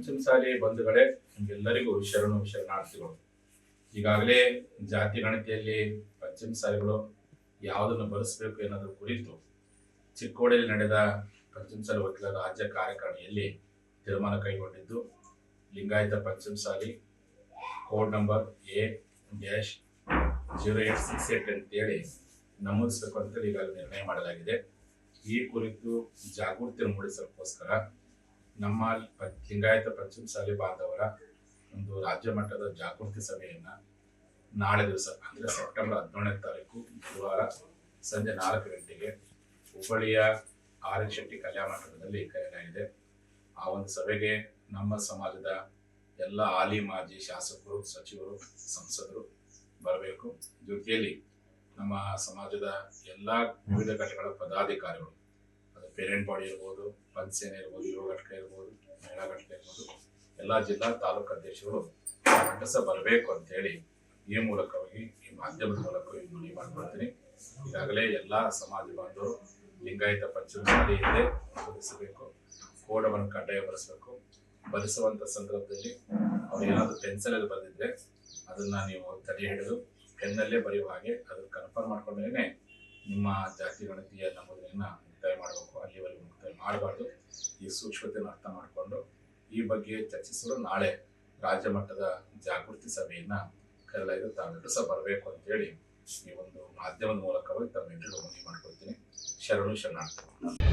ಪಂಚಮಸಾಲಿ ಬಂಧುಗಳೇ, ನಿಮ್ಗೆಲ್ಲರಿಗೂ ಶರಣಾರ್ಥಿಗಳು. ಈಗಾಗಲೇ ಜಾತಿ ಗಣತಿಯಲ್ಲಿ ಪಂಚಮಸಾಲಿಗಳು ಯಾವುದನ್ನು ಬಳಸಬೇಕು ಎನ್ನುವುದರ ಕುರಿತು ಚಿಕ್ಕೋಡಿಯಲ್ಲಿ ನಡೆದ ಪಂಚಮಸಾಲಿ ವಕೀಲರ ರಾಜ್ಯ ಕಾರ್ಯಕಾರಿಣಿಯಲ್ಲಿ ತೀರ್ಮಾನ ಕೈಗೊಂಡಿದ್ದು, Lingayat Panchamasali code number A-0868 ಅಂತೇಳಿ ನಮೂದಿಸಬೇಕು ಅಂತೇಳಿ ಈಗಾಗಲೇ ನಿರ್ಣಯ ಮಾಡಲಾಗಿದೆ. ಈ ಕುರಿತು ಜಾಗೃತಿ ಮೂಡಿಸೋಕ್ಕೋಸ್ಕರ ನಮ್ಮ ಲಿಂಗಾಯತ ಪಂಚಮಸಾಲಿ ಬಾಂಧವರ ಒಂದು ರಾಜ್ಯ ಮಟ್ಟದ ಜಾಗೃತಿ ಸಭೆಯನ್ನ ನಾಳೆ ದಿವಸ ಅಂದ್ರೆ ಸೆಪ್ಟೆಂಬರ್ 17ನೇ ತಾರೀಕು ಬುಧವಾರ ಸಂಜೆ 4 ಗಂಟೆಗೆ ಹುಬ್ಬಳ್ಳಿಯ ಆರ್.ಎನ್. ಶೆಟ್ಟಿ ಕಲ್ಯಾಣ ಮಂಟಪದಲ್ಲಿ ಕರೆಯಲಾಗಿದೆ. ಆ ಒಂದು ಸಭೆಗೆ ನಮ್ಮ ಸಮಾಜದ ಎಲ್ಲ ಹಾಲಿ ಮಾಜಿ ಶಾಸಕರು, ಸಚಿವರು, ಸಂಸದರು ಬರಬೇಕು. ಜೊತೆಯಲ್ಲಿ ನಮ್ಮ ಸಮಾಜದ ಎಲ್ಲ ವಿವಿಧ ಘಟಕಗಳ ಪದಾಧಿಕಾರಿಗಳು, ಅದು ಪೇರೆಂಟ್ ಬಾಡಿ ಇರ್ಬೋದು, ಪಂಚಸೇನೆ ಇರ್ಬೋದು, ಯುವ ಘಟಕ ಇರ್ಬೋದು, ಮಹಿಳಾ ಘಟಕ ಇರ್ಬೋದು, ಎಲ್ಲ ಜಿಲ್ಲಾ ತಾಲೂಕು ಅಧ್ಯಕ್ಷರು ಮಂಡಸ ಬರಬೇಕು ಅಂತ ಹೇಳಿ ಈ ಮೂಲಕವಾಗಿ ಈ ಮಾಧ್ಯಮದ ಮೂಲಕವಾಗಿ ಮನವಿ ಮಾಡ್ಕೊಳ್ತೀನಿ. ಈಗಾಗಲೇ ಎಲ್ಲ ಸಮಾಜ ಬಾಂಧವರು ಲಿಂಗಾಯತ ಪಂಚಮಸಾಲಿಯಲ್ಲೇ ಬರೆಸಬೇಕು, ಕೋಡವನ್ನು ಕಡ್ಡಾಯ ಬರೆಸಬೇಕು. ಬರೆಸುವಂತ ಸಂದರ್ಭದಲ್ಲಿ ಅವ್ರು ಏನಾದ್ರು ಪೆನ್ಸಿಲಲ್ಲಿ ಬರೆದಿದ್ರೆ ಅದನ್ನ ನೀವು ತಡೆ ಹಿಡಿದು ಪೆನ್ನಲ್ಲೇ ಬರೆಯುವ ಹಾಗೆ ಅದನ್ನು ಕನ್ಫರ್ಮ್ ಮಾಡ್ಕೊಂಡೇ ನಿಮ್ಮ ಜಾತಿ ಗಣತಿಯ ನಮೂದನೆಯನ್ನ ಮುಕ್ತಾಯ ಮಾಡಬೇಕು. ಅಲ್ಲಿವರೆಗೂ ಮುಕ್ತಾಯ ಮಾಡಬಾರ್ದು. ಈ ಸೂಕ್ಷ್ಮತೆಯನ್ನು ಅರ್ಥ ಮಾಡಿಕೊಂಡು ಈ ಬಗ್ಗೆ ಚರ್ಚಿಸಲು ನಾಳೆ ರಾಜ್ಯ ಮಟ್ಟದ ಜಾಗೃತಿ ಸಭೆಯನ್ನ ಕರೆಯಲಾಗಿದೆ. ತಾವೆಲ್ಲರೂ ಸಹ ಬರಬೇಕು ಅಂತೇಳಿ ಈ ಒಂದು ಮಾಧ್ಯಮದ ಮೂಲಕವಾಗಿ ತಮ್ಮೆಲ್ಲರಿಗೂ ಮನವಿ ಮಾಡ್ಕೊಳ್ತೀನಿ. ಶರಣಾರ್ಥಿ.